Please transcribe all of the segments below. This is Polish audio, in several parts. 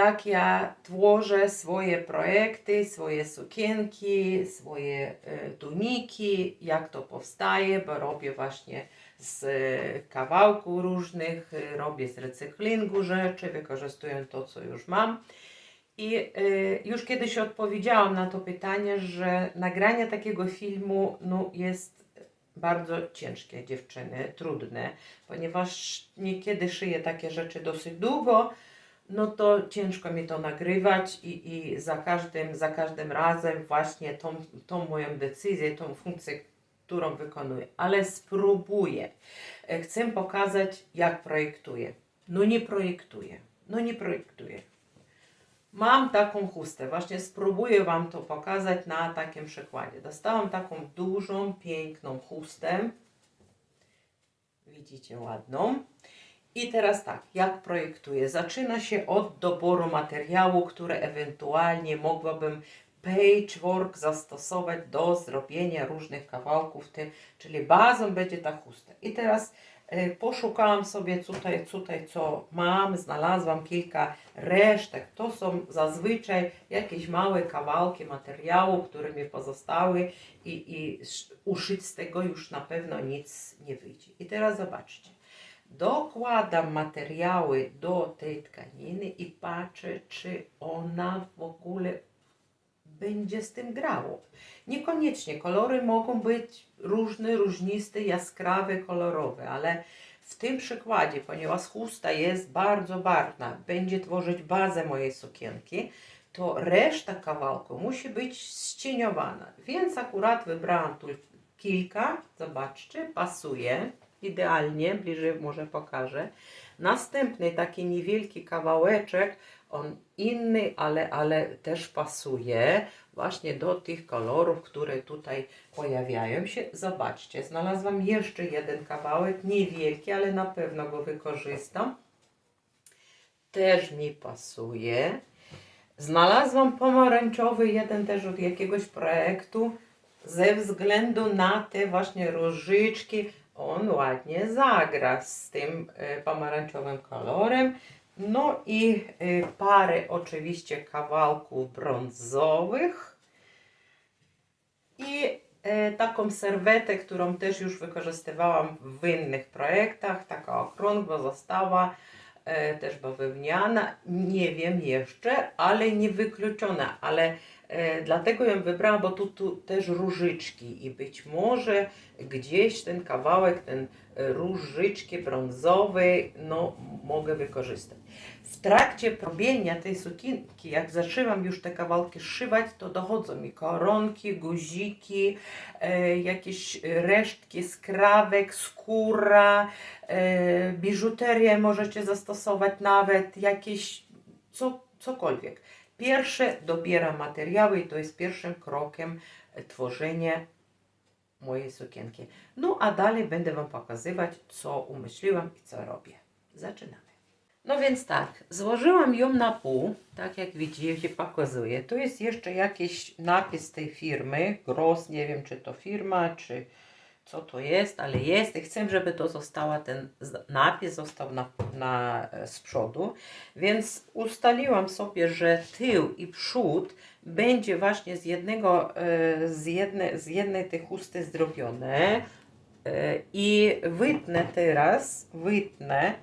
jak ja tworzę swoje projekty, swoje sukienki, swoje tuniki, jak to powstaje, bo robię właśnie z kawałków różnych, robię z recyklingu rzeczy, wykorzystuję to, co już mam. I już kiedyś odpowiedziałam na to pytanie, że nagranie takiego filmu jest bardzo ciężkie, dziewczyny, trudne, ponieważ niekiedy szyję takie rzeczy dosyć długo, no to ciężko mi to nagrywać i za każdym razem właśnie tą moją decyzję, tą funkcję, którą wykonuję, ale spróbuję. Chcę pokazać, jak projektuję. No nie projektuję. Mam taką chustę, właśnie spróbuję Wam to pokazać na takim przykładzie. Dostałam taką dużą, piękną chustę. Widzicie, ładną. I teraz tak, jak projektuję? Zaczyna się od doboru materiału, które ewentualnie mogłabym patchwork zastosować do zrobienia różnych kawałków, czyli bazą będzie ta chusta. I teraz poszukałam sobie tutaj co mam, znalazłam kilka resztek. To są zazwyczaj jakieś małe kawałki materiału, które mi pozostały i uszyć z tego już na pewno nic nie wyjdzie. I teraz zobaczcie. Dokładam materiały do tej tkaniny i patrzę, czy ona w ogóle będzie z tym grało. Niekoniecznie kolory mogą być różne, różniste, jaskrawe, kolorowe, ale w tym przykładzie, ponieważ chusta jest bardzo barwna, będzie tworzyć bazę mojej sukienki, to reszta kawałku musi być ścieniowana. Więc akurat wybrałam tu kilka, zobaczcie, pasuje. Idealnie, bliżej może pokażę. Następny taki niewielki kawałeczek, on inny, ale też pasuje właśnie do tych kolorów, które tutaj pojawiają się. Zobaczcie, znalazłam jeszcze jeden kawałek, niewielki, ale na pewno go wykorzystam. Też mi pasuje. Znalazłam pomarańczowy jeden też od jakiegoś projektu. Ze względu na te właśnie różyczki, on ładnie zagra z tym pomarańczowym kolorem. No i parę oczywiście kawałków brązowych i taką serwetę, którą też już wykorzystywałam w innych projektach, taka okrągła została, też bawełniana, nie wiem jeszcze, ale nie wykluczona, ale dlatego ją wybrałam, bo tu też różyczki i być może gdzieś ten kawałek, ten różyczki brązowej, no mogę wykorzystać. W trakcie robienia tej sukienki, jak zaczęłam już te kawałki szywać, to dochodzą mi koronki, guziki, jakieś resztki skrawek, skóra, biżuterię możecie zastosować nawet, jakieś cokolwiek. Pierwsze dobieram materiały i to jest pierwszym krokiem tworzenia mojej sukienki. No a dalej będę Wam pokazywać, co umyśliłam i co robię. Zaczynamy. No więc tak, złożyłam ją na pół, tak jak widzicie, pokazuję. Tu jest jeszcze jakiś napis tej firmy, Gross, nie wiem czy to firma, czy co to jest, ale jest i chcę, żeby to została, ten napis został z przodu, więc ustaliłam sobie, że tył i przód będzie właśnie z jednej tej chusty zrobione i wytnę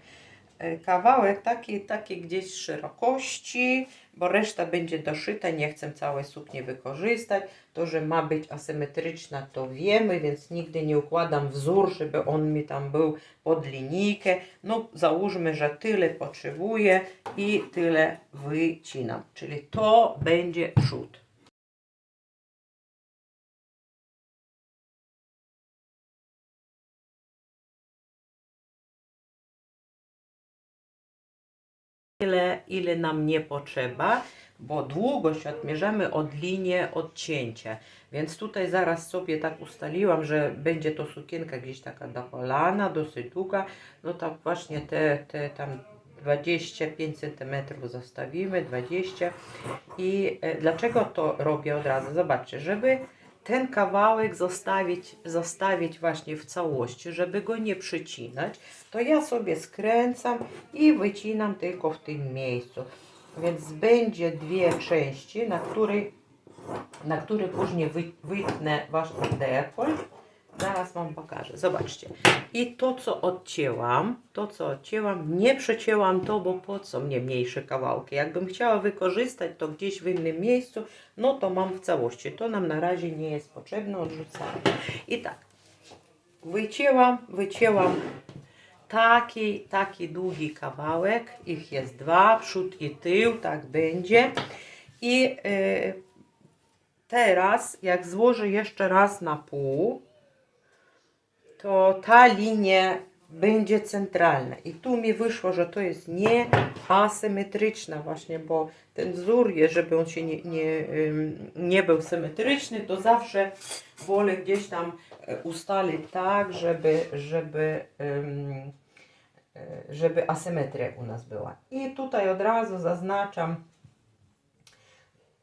kawałek taki gdzieś szerokości, bo reszta będzie doszyta, nie chcę całej sukni wykorzystać. To, że ma być asymetryczna, to wiemy, więc nigdy nie układam wzór, żeby on mi tam był pod linijkę. No załóżmy, że tyle potrzebuję i tyle wycinam, czyli to będzie przód. Ile nam nie potrzeba, bo długość odmierzamy od linii odcięcia. Więc tutaj zaraz sobie tak ustaliłam, że będzie to sukienka gdzieś taka do kolana, dosyć długa. No tak właśnie te tam 25 cm zostawimy, 20. I dlaczego to robię od razu? Zobaczcie, żeby ten kawałek zostawić właśnie w całości, żeby go nie przycinać, to ja sobie skręcam i wycinam tylko w tym miejscu. Więc będzie dwie części, na które później wytnę wasz dekolt. Zaraz wam pokażę. Zobaczcie. I to, co odcięłam, nie przecięłam to, bo po co mnie mniejsze kawałki? Jakbym chciała wykorzystać to gdzieś w innym miejscu, no to mam w całości. To nam na razie nie jest potrzebne, odrzucamy. I tak, wycięłam taki długi kawałek. Ich jest dwa, przód i tył, tak będzie. I teraz, jak złożę jeszcze raz na pół, to ta linia będzie centralna. I tu mi wyszło, że to jest nie asymetryczna właśnie, bo ten wzór jest, żeby on się nie był symetryczny, to zawsze wolę gdzieś tam ustalić tak, żeby asymetria u nas była. I tutaj od razu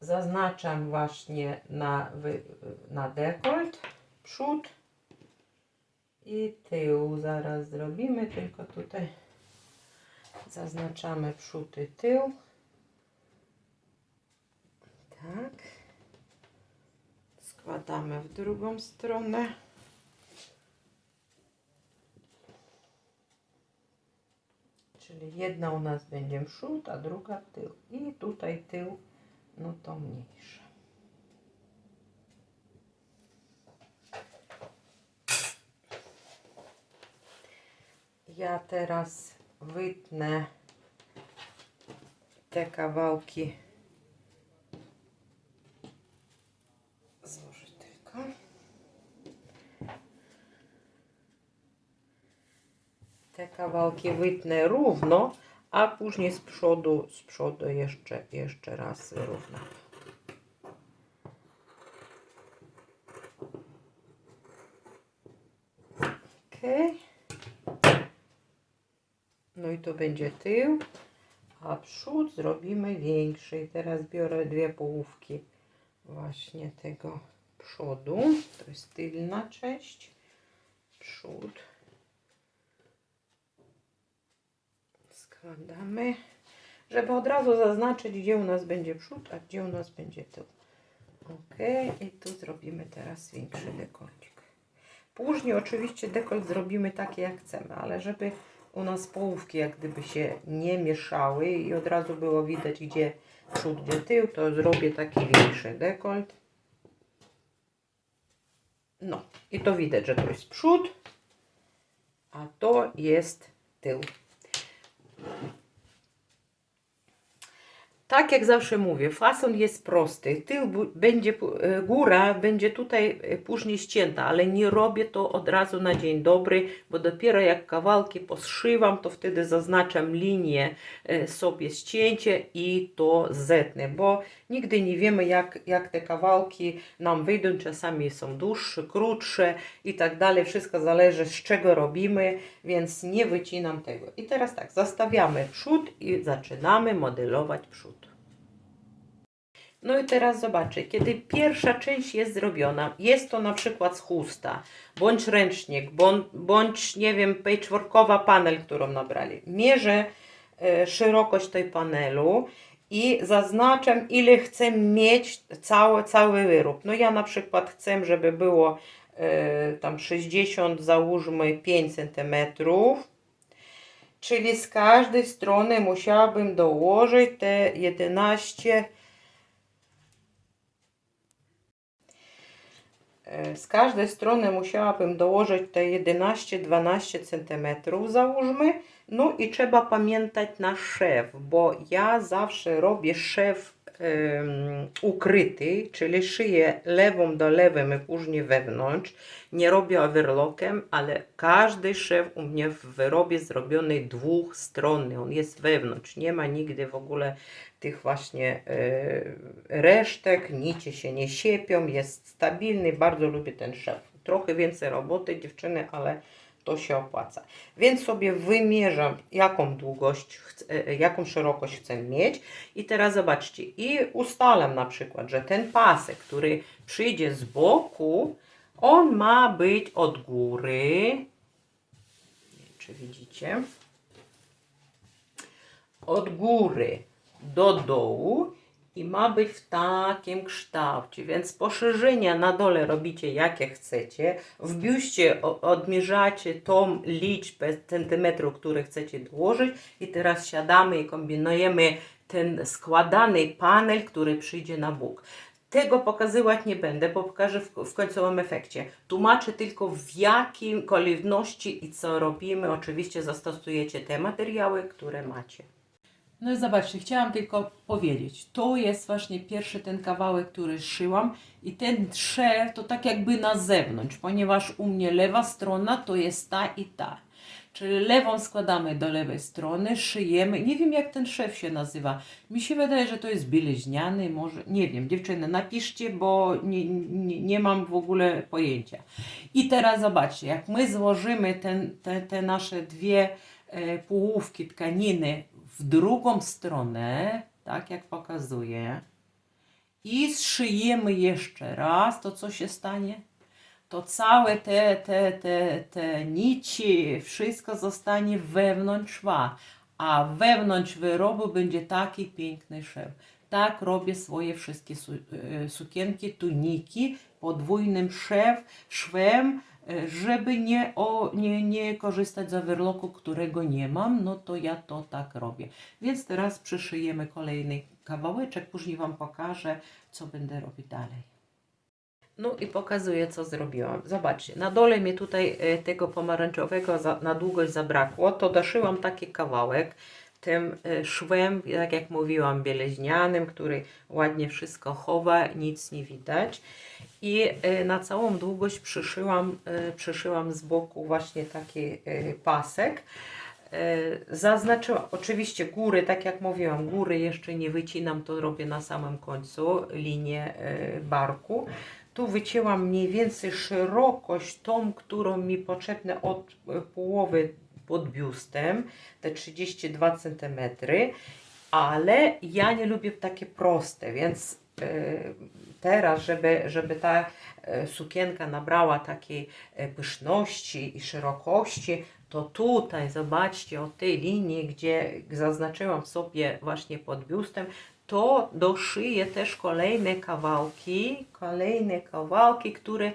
zaznaczam właśnie na dekolt, przód i tył. Zaraz zrobimy, tylko tutaj zaznaczamy przód i tył. Tak. Składamy w drugą stronę. Czyli jedna u nas będzie przód, a druga tył. I tutaj tył, no to mniejsze. Ja teraz wytnę te kawałki. Złożę tylko. Te kawałki wytnę równo, a później z przodu jeszcze raz wyrównam. Ok. No i to będzie tył, a przód zrobimy większy. I teraz biorę dwie połówki właśnie tego przodu. To jest tylna część. Przód. Składamy, żeby od razu zaznaczyć, gdzie u nas będzie przód, a gdzie u nas będzie tył. Ok, i tu zrobimy teraz większy dekolcik. Później oczywiście dekolt zrobimy taki, jak chcemy, ale żeby u nas połówki jak gdyby się nie mieszały i od razu było widać, gdzie przód, gdzie tył, to zrobię taki większy dekolt. No i to widać, że to jest przód, a to jest tył. Tak jak zawsze mówię, fason jest prosty. Góra będzie tutaj później ścięta, ale nie robię to od razu na dzień dobry, bo dopiero jak kawałki poszywam, to wtedy zaznaczam linię sobie ścięcie i to zetnę, bo nigdy nie wiemy jak te kawałki nam wyjdą. Czasami są dłuższe, krótsze i tak dalej. Wszystko zależy, z czego robimy, więc nie wycinam tego. I teraz tak, zostawiamy przód i zaczynamy modelować przód. No i teraz zobaczcie, kiedy pierwsza część jest zrobiona, jest to na przykład z chusta, bądź ręcznik, bądź nie wiem, patchworkowa panel, którą nabrali. Mierzę szerokość tej panelu i zaznaczam, ile chcę mieć cały wyrób. No ja na przykład chcę, żeby było tam 60, załóżmy 5 cm. Czyli z każdej strony musiałabym dołożyć te 11. Z każdej strony musiałabym dołożyć te 11-12 cm, załóżmy. No i trzeba pamiętać na szef, bo ja zawsze robię szef ukryty, czyli szyję lewą do lewym i później wewnątrz. Nie robię overlockiem, ale każdy szef u mnie w wyrobie zrobiony dwustronny. On jest wewnątrz. Nie ma nigdy w ogóle tych właśnie resztek, nici się nie siepią, jest stabilny. Bardzo lubię ten szef. Trochę więcej roboty dziewczyny, ale to się opłaca. Więc sobie wymierzam, jaką długość, jaką szerokość chcę mieć. I teraz zobaczcie, i ustalam na przykład, że ten pasek, który przyjdzie z boku, on ma być od góry. Nie wiem, czy widzicie? Od góry do dołu i ma być w takim kształcie, więc poszerzenia na dole robicie jakie chcecie. W biuście odmierzacie tą liczbę centymetrów, które chcecie dołożyć i teraz siadamy i kombinujemy ten składany panel, który przyjdzie na bok. Tego pokazywać nie będę, bo pokażę w końcowym efekcie. Tłumaczę tylko w jakiej kolejności i co robimy. Oczywiście zastosujecie te materiały, które macie. No i zobaczcie, chciałam tylko powiedzieć, to jest właśnie pierwszy ten kawałek, który szyłam i ten szef to tak jakby na zewnątrz, ponieważ u mnie lewa strona to jest ta i ta. Czyli lewą składamy do lewej strony, szyjemy. Nie wiem jak ten szef się nazywa. Mi się wydaje, że to jest bieliźniany, może, nie wiem, dziewczyny napiszcie, bo nie mam w ogóle pojęcia. I teraz zobaczcie, jak my złożymy te nasze dwie połówki tkaniny w drugą stronę, tak jak pokazuję, i zszyjemy jeszcze raz, to co się stanie? To całe te nici, wszystko zostanie wewnątrz szwa, a wewnątrz wyrobu będzie taki piękny szef. Tak robię swoje wszystkie sukienki, tuniki podwójnym szwem, żeby nie korzystać z overlocku, którego nie mam, no to ja to tak robię. Więc teraz przyszyjemy kolejny kawałeczek, później Wam pokażę, co będę robić dalej. No i pokazuję, co zrobiłam. Zobaczcie, na dole mi tutaj tego pomarańczowego na długość zabrakło, to doszyłam taki kawałek tym szwem, tak jak mówiłam, bieleźnianym, który ładnie wszystko chowa, nic nie widać. I na całą długość przyszyłam z boku właśnie taki pasek. Zaznaczyłam oczywiście góry, tak jak mówiłam, góry jeszcze nie wycinam, to robię na samym końcu linię barku. Tu wycięłam mniej więcej szerokość tą, którą mi potrzebne od połowy pod biustem, te 32 cm, ale ja nie lubię takie proste, więc teraz, żeby ta sukienka nabrała takiej pyszności i szerokości, to tutaj zobaczcie o tej linii, gdzie zaznaczyłam sobie właśnie pod biustem, to doszyję też kolejne kawałki, które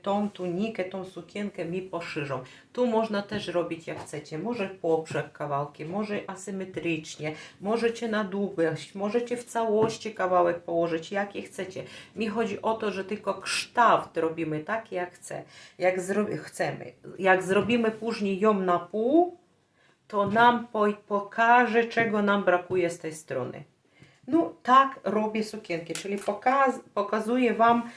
tą tunikę, tą sukienkę mi poszerzą. Tu można też robić jak chcecie, może poprzek kawałki, może asymetrycznie, możecie na długość, możecie w całości kawałek położyć, jaki chcecie. Mi chodzi o to, że tylko kształt robimy taki jak chcemy. Jak zrobimy później ją na pół, to nam pokaże, czego nam brakuje z tej strony. No tak robię sukienki, czyli pokazuję Wam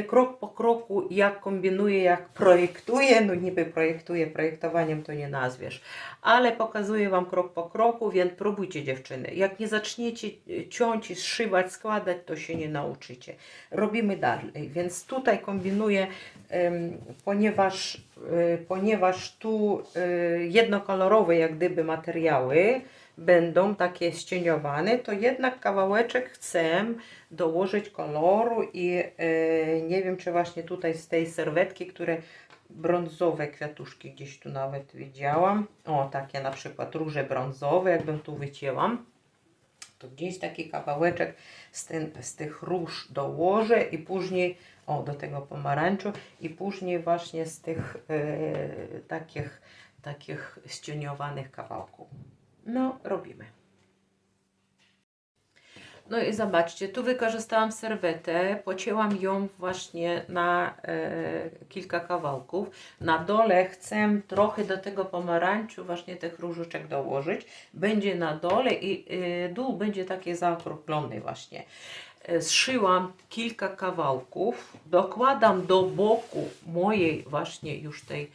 krok po kroku, jak kombinuję, jak projektuję. No niby projektuję, projektowaniem to nie nazwiesz, ale pokazuję Wam krok po kroku, więc próbujcie dziewczyny. Jak nie zaczniecie ciąć i zszywać, składać, to się nie nauczycie. Robimy dalej, więc tutaj kombinuję, ponieważ tu jednokolorowe jak gdyby materiały będą takie ścieniowane, to jednak kawałeczek chcę dołożyć koloru i nie wiem, czy właśnie tutaj z tej serwetki, które brązowe kwiatuszki gdzieś tu nawet widziałam, o takie na przykład róże brązowe, jakbym tu wycięłam, to gdzieś taki kawałeczek z tych róż dołożę i później do tego pomarańczu i później właśnie z tych takich ścieniowanych kawałków. No, robimy. No i zobaczcie, tu wykorzystałam serwetę, pocięłam ją właśnie na kilka kawałków. Na dole chcę trochę do tego pomarańczu właśnie tych różyczek dołożyć. Będzie na dole i dół będzie taki zaokrąglony właśnie. Zszyłam kilka kawałków, dokładam do boku mojej właśnie już tej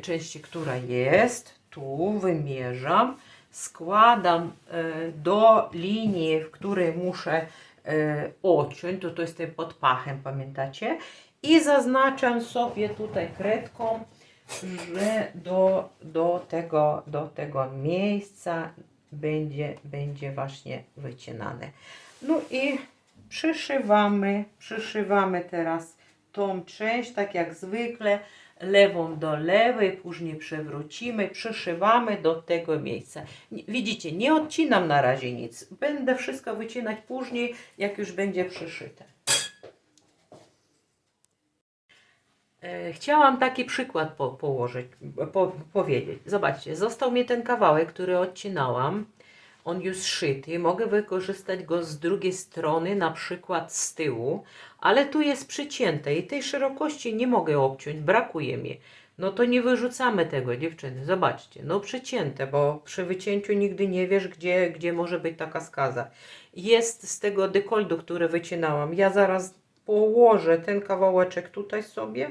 części, która jest. Tu wymierzam. Składam do linii, w której muszę odciąć, to jest tym podpachem, pamiętacie? I zaznaczam sobie tutaj kredką, że do tego miejsca będzie właśnie wycinane. No i przyszywamy teraz tą część, tak jak zwykle, lewą do lewej, później przewrócimy, przyszywamy do tego miejsca. Widzicie, nie odcinam na razie nic. Będę wszystko wycinać później, jak już będzie przyszyte. Chciałam taki przykład powiedzieć. Zobaczcie, został mi ten kawałek, który odcinałam. On już szyty. Mogę wykorzystać go z drugiej strony, na przykład z tyłu, ale tu jest przycięte i tej szerokości nie mogę obciąć, brakuje mi. No to nie wyrzucamy tego, dziewczyny. Zobaczcie, no przycięte, bo przy wycięciu nigdy nie wiesz, gdzie może być taka skaza. Jest z tego dekoldu, który wycinałam. Ja zaraz położę ten kawałeczek tutaj sobie.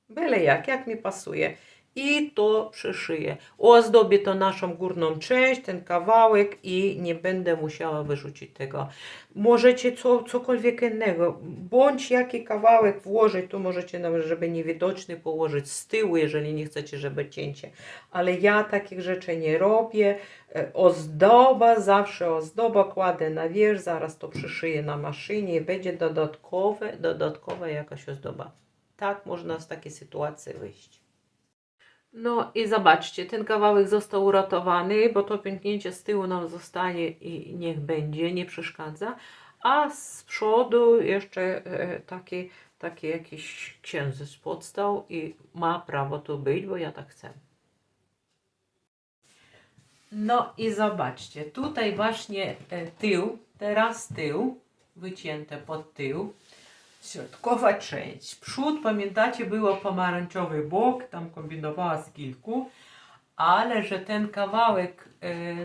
Byle jak mi pasuje. I to przyszyję. Ozdobię to naszą górną część, ten kawałek i nie będę musiała wyrzucić tego. Możecie cokolwiek innego, bądź jaki kawałek włożyć, tu możecie nawet, żeby niewidoczny położyć z tyłu, jeżeli nie chcecie, żeby cięcie. Ale ja takich rzeczy nie robię. Ozdoba, zawsze ozdoba kładę na wierzch, zaraz to przyszyję na maszynie i będzie dodatkowa jakaś ozdoba. Tak można z takiej sytuacji wyjść. No i zobaczcie, ten kawałek został uratowany, bo to pęknięcie z tyłu nam zostanie i niech będzie, nie przeszkadza. A z przodu jeszcze taki jakiś księżyc podstał i ma prawo tu być, bo ja tak chcę. No i zobaczcie, tutaj właśnie tył, teraz tył, wycięte pod tył. Środkowa część. Przód, pamiętacie, było pomarańczowy bok, tam kombinowała z kilku, ale że ten kawałek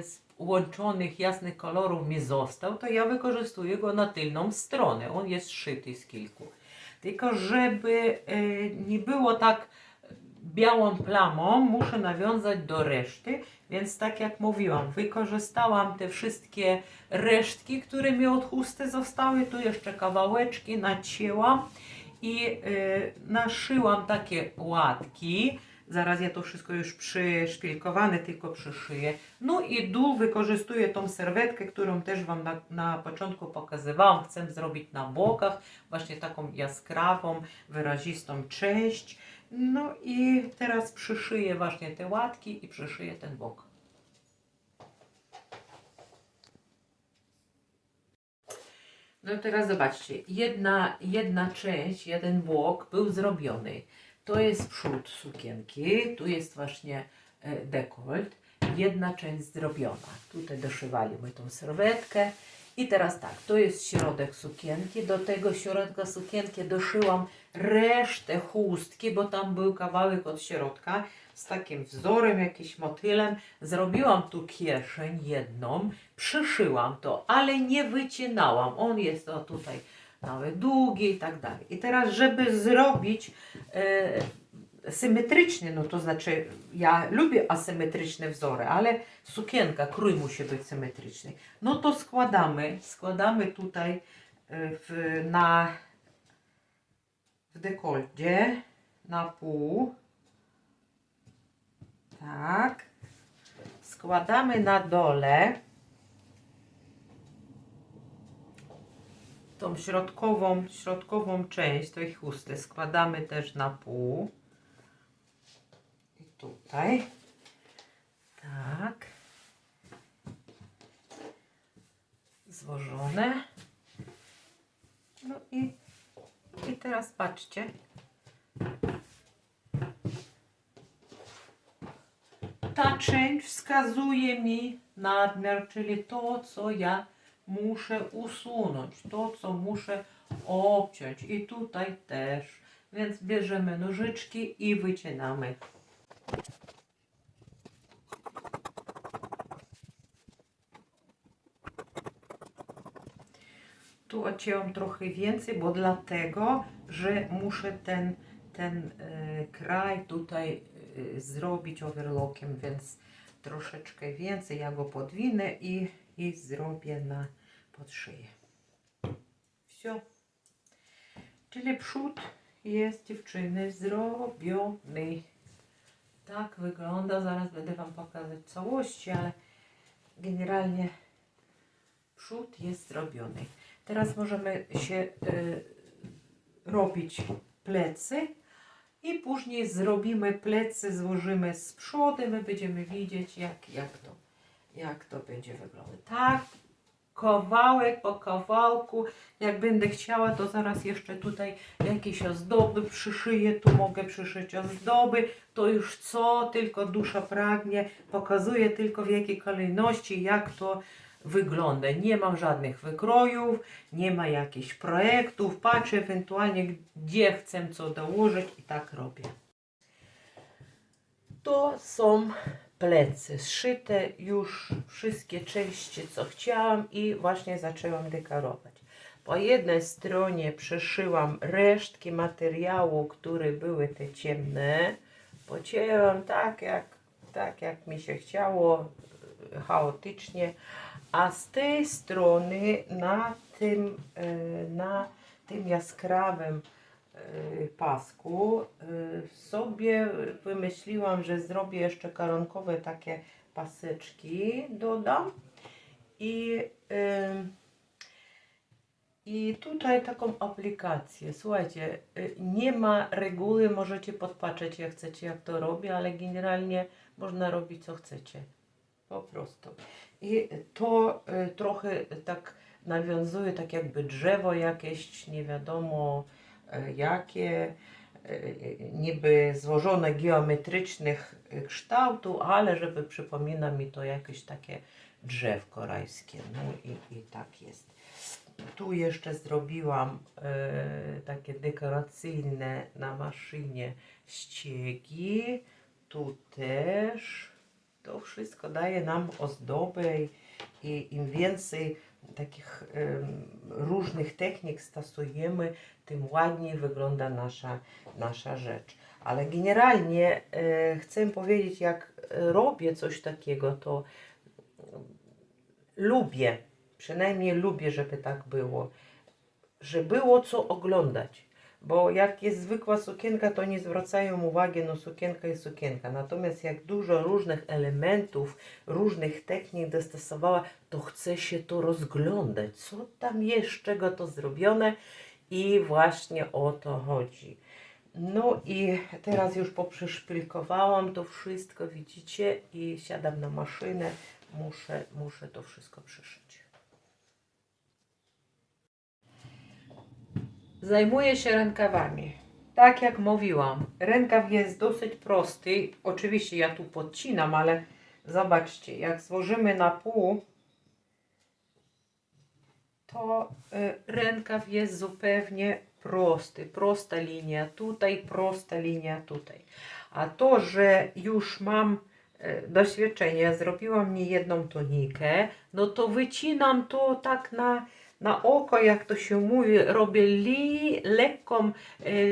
z łączonych jasnych kolorów mi został, to ja wykorzystuję go na tylną stronę. On jest szyty z kilku. Tylko żeby nie było tak białą plamą, muszę nawiązać do reszty, więc tak jak mówiłam, wykorzystałam te wszystkie resztki, które mi od chusty zostały, tu jeszcze kawałeczki nacięłam i naszyłam takie łatki. Zaraz ja to wszystko już przyszpilkowane, tylko przyszyję. No i dół wykorzystuję tą serwetkę, którą też Wam na początku pokazywałam. Chcę zrobić na bokach, właśnie taką jaskrawą, wyrazistą część. No i teraz przyszyję właśnie te łatki i przyszyję ten bok. No teraz zobaczcie, jedna część, jeden bok był zrobiony. To jest przód sukienki, tu jest właśnie dekolt. Jedna część zrobiona. Tutaj doszywaliśmy tą serwetkę. I teraz tak, to jest środek sukienki. Do tego środka sukienki doszyłam resztę chustki, bo tam był kawałek od środka z takim wzorem, jakimś motylem. Zrobiłam tu kieszeń jedną, przyszyłam to, ale nie wycinałam. On jest o tutaj nawet długi i tak dalej. I teraz, żeby zrobić symetrycznie, no to znaczy ja lubię asymetryczne wzory, ale sukienka, krój musi być symetryczny. No to składamy tutaj w dekolcie na pół. Tak. Składamy na dole tą środkową część tej chusty. Składamy też na pół. I tutaj. Tak. Złożone. No i teraz patrzcie. Ta część wskazuje mi nadmiar, czyli to, co ja muszę usunąć, to, co muszę obciąć. I tutaj też. Więc bierzemy nożyczki i wycinamy. Tu odcięłam trochę więcej, bo dlatego, że muszę ten kraj tutaj zrobić overlockiem, więc troszeczkę więcej ja go podwinę i zrobię pod szyję. Все. Czyli przód jest, dziewczyny, zrobiony. Tak wygląda. Zaraz będę Wam pokazać całości, ale generalnie przód jest zrobiony. Teraz możemy się robić plecy i później zrobimy plecy, złożymy z przodu, my będziemy widzieć jak to będzie wyglądać. Tak, kawałek po kawałku, jak będę chciała, to zaraz jeszcze tutaj jakieś ozdoby przyszyję, tu mogę przyszyć ozdoby, to już co tylko dusza pragnie, pokazuję tylko w jakiej kolejności, jak to wygląda. Nie mam żadnych wykrojów, nie ma jakichś projektów, patrzę ewentualnie gdzie chcę co dołożyć i tak robię. To są plecy zszyte, już wszystkie części co chciałam i właśnie zaczęłam dekorować. Po jednej stronie przeszyłam resztki materiału, które były te ciemne. Pocięłam tak jak mi się chciało, chaotycznie. A z tej strony na tym jaskrawym pasku sobie wymyśliłam, że zrobię jeszcze koronkowe takie paseczki, dodam i tutaj taką aplikację. Słuchajcie, nie ma reguły, możecie podpatrzeć jak chcecie, jak to robię, ale generalnie można robić co chcecie. Po prostu. I to trochę tak nawiązuje, tak jakby drzewo jakieś, nie wiadomo jakie, niby złożone geometrycznych kształtów, ale żeby przypomina mi to jakieś takie drzewko rajskie. No i tak jest. Tu jeszcze zrobiłam takie dekoracyjne na maszynie ściegi. Tu też. To wszystko daje nam ozdobę i im więcej takich różnych technik stosujemy, tym ładniej wygląda nasza rzecz. Ale generalnie chcę powiedzieć, jak robię coś takiego, to lubię, przynajmniej lubię, żeby tak było, że było co oglądać. Bo jak jest zwykła sukienka, to nie zwracają uwagi, no sukienka i sukienka. Natomiast jak dużo różnych elementów, różnych technik dostosowała, to chce się to rozglądać. Co tam jest, z czego to zrobione i właśnie o to chodzi. No i teraz już poprzeszpilkowałam to wszystko, widzicie, i siadam na maszynę. Muszę to wszystko przyszyć. Zajmuję się rękawami. Tak jak mówiłam, rękaw jest dosyć prosty. Oczywiście ja tu podcinam, ale zobaczcie, jak złożymy na pół, to rękaw jest zupełnie prosty. Prosta linia tutaj, prosta linia tutaj. A to, że już mam doświadczenie, zrobiłam niejedną tunikę, no to wycinam to tak na oko, jak to się mówi, robię lekką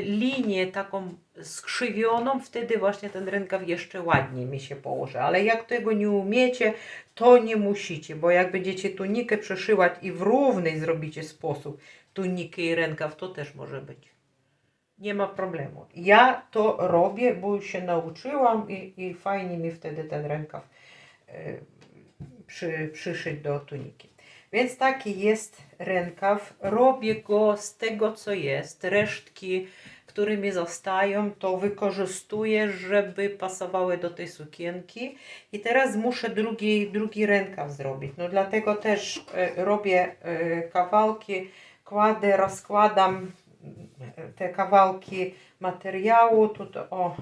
linię taką skrzywioną, wtedy właśnie ten rękaw jeszcze ładniej mi się położy. Ale jak tego nie umiecie, to nie musicie, bo jak będziecie tunikę przeszywać i w równy zrobicie sposób tunikę i rękaw, to też może być. Nie ma problemu. Ja to robię, bo już się nauczyłam i fajnie mi wtedy ten rękaw przyszyć do tuniki. Więc taki jest rękaw. Robię go z tego, co jest. Resztki, które mi zostają, to wykorzystuję, żeby pasowały do tej sukienki. I teraz muszę drugi rękaw zrobić. No dlatego też robię kawałki, kładę, rozkładam te kawałki materiału. Tutaj o,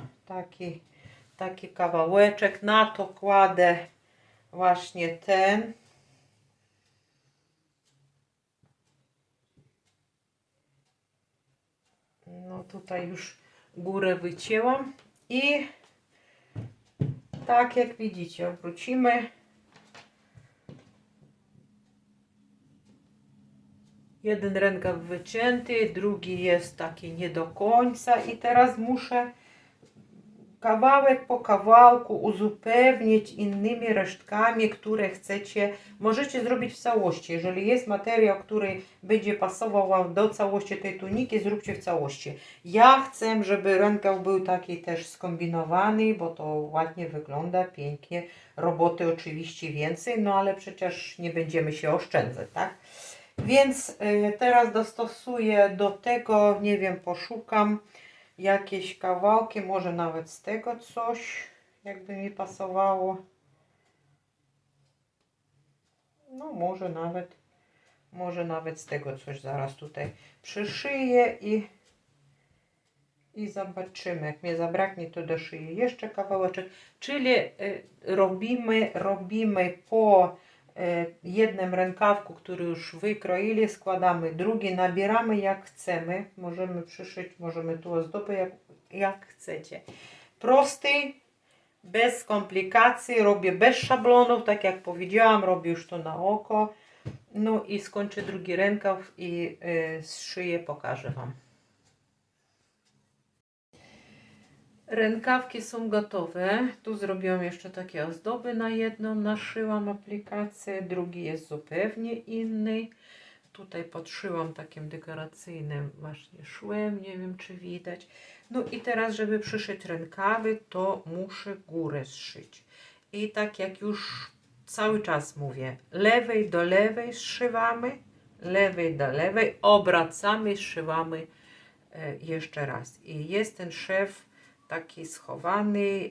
taki kawałeczek. Na to kładę właśnie ten. No tutaj już górę wycięłam i tak jak widzicie, obrócimy. Jeden rękaw wycięty, drugi jest taki nie do końca i teraz muszę kawałek po kawałku uzupełnić innymi resztkami, które chcecie. Możecie zrobić w całości. Jeżeli jest materiał, który będzie pasował Wam do całości tej tuniki, zróbcie w całości. Ja chcę, żeby rękaw był taki też skombinowany, bo to ładnie wygląda, pięknie. Roboty oczywiście więcej, no ale przecież nie będziemy się oszczędzać, tak? Więc teraz dostosuję do tego, nie wiem, poszukam jakieś kawałki, może nawet z tego coś, jakby mi pasowało. No może nawet z tego coś zaraz tutaj przyszyję i zobaczymy. Jak mnie zabraknie, to doszyję jeszcze kawałeczek. Czyli robimy po jednym rękawku, który już wykroili, składamy drugi, nabieramy jak chcemy. Możemy przyszyć, możemy tu ozdoby jak chcecie. Prosty, bez komplikacji, robię bez szablonów, tak jak powiedziałam, robię już to na oko. No i skończę drugi rękaw i zszyję, pokażę Wam. Rękawki są gotowe. Tu zrobiłam jeszcze takie ozdoby na jedną, naszyłam aplikację, drugi jest zupełnie inny. Tutaj podszyłam takim dekoracyjnym właśnie szłem, nie wiem czy widać. No i teraz, żeby przyszyć rękawy, to muszę górę zszyć. I tak jak już cały czas mówię, lewej do lewej zszywamy, lewej do lewej, obracamy, zszywamy jeszcze raz. I jest ten szef taki schowany,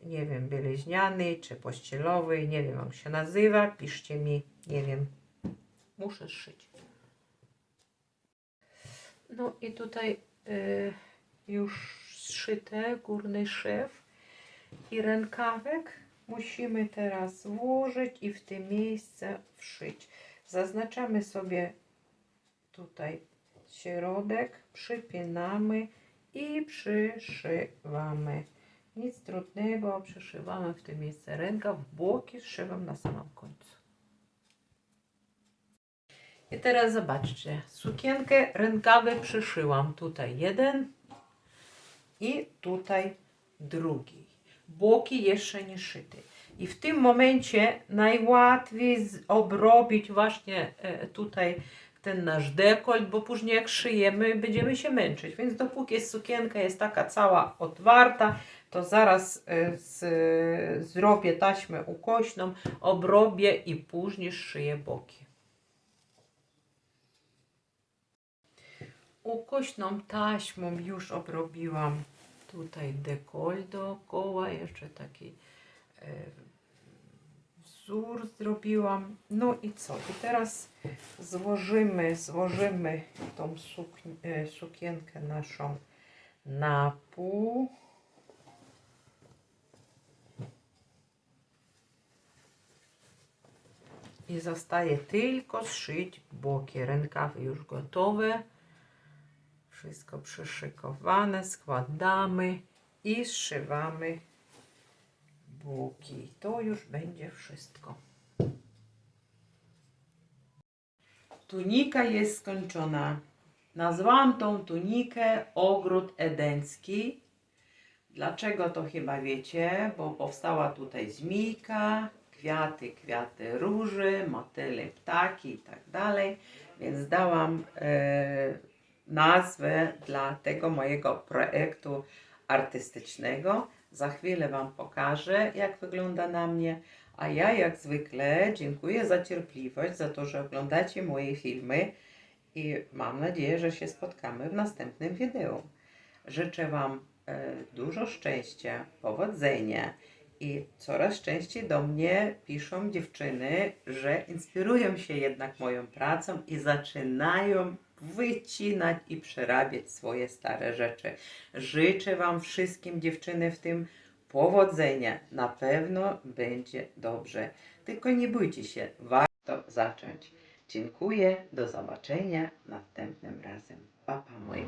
nie wiem, bieliźniany czy pościelowy, nie wiem jak się nazywa, piszcie mi, nie wiem, muszę zszyć. No i tutaj już zszyte górny szef i rękawek musimy teraz włożyć i w tym miejsce wszyć. Zaznaczamy sobie tutaj środek, przypinamy i przyszywamy. Nic trudnego, przyszywamy w tym miejsce rękaw, boki zszywam na samym końcu. I teraz zobaczcie, sukienkę, rękawy przyszyłam. Tutaj jeden i tutaj drugi. Boki jeszcze nie szyte. I w tym momencie najłatwiej obrobić właśnie tutaj ten nasz dekolt, bo później jak szyjemy, będziemy się męczyć. Więc dopóki sukienka jest taka cała otwarta, to zaraz zrobię taśmę ukośną, obrobię i później szyję boki. Ukośną taśmą już obrobiłam tutaj dekolt dookoła, jeszcze taki wzór zrobiłam. No i co? I teraz złożymy tą sukienkę naszą na pół. I zostaje tylko zszyć boki. Rękawy już gotowe. Wszystko przyszykowane. Składamy i zszywamy boki. To już będzie wszystko. Tunika jest skończona. Nazwałam tą tunikę Ogród Edencki. Dlaczego to chyba wiecie? Bo powstała tutaj zmijka, kwiaty róży, motyle, ptaki i tak dalej. Więc dałam nazwę dla tego mojego projektu artystycznego. Za chwilę Wam pokażę, jak wygląda na mnie. A ja jak zwykle dziękuję za cierpliwość, za to, że oglądacie moje filmy i mam nadzieję, że się spotkamy w następnym wideo. Życzę Wam dużo szczęścia, powodzenia i coraz częściej do mnie piszą dziewczyny, że inspirują się jednak moją pracą i zaczynają wycinać i przerabiać swoje stare rzeczy. Życzę Wam wszystkim, dziewczyny, w tym powodzenia. Na pewno będzie dobrze. Tylko nie bójcie się, warto zacząć. Dziękuję, do zobaczenia następnym razem. Pa, pa moje.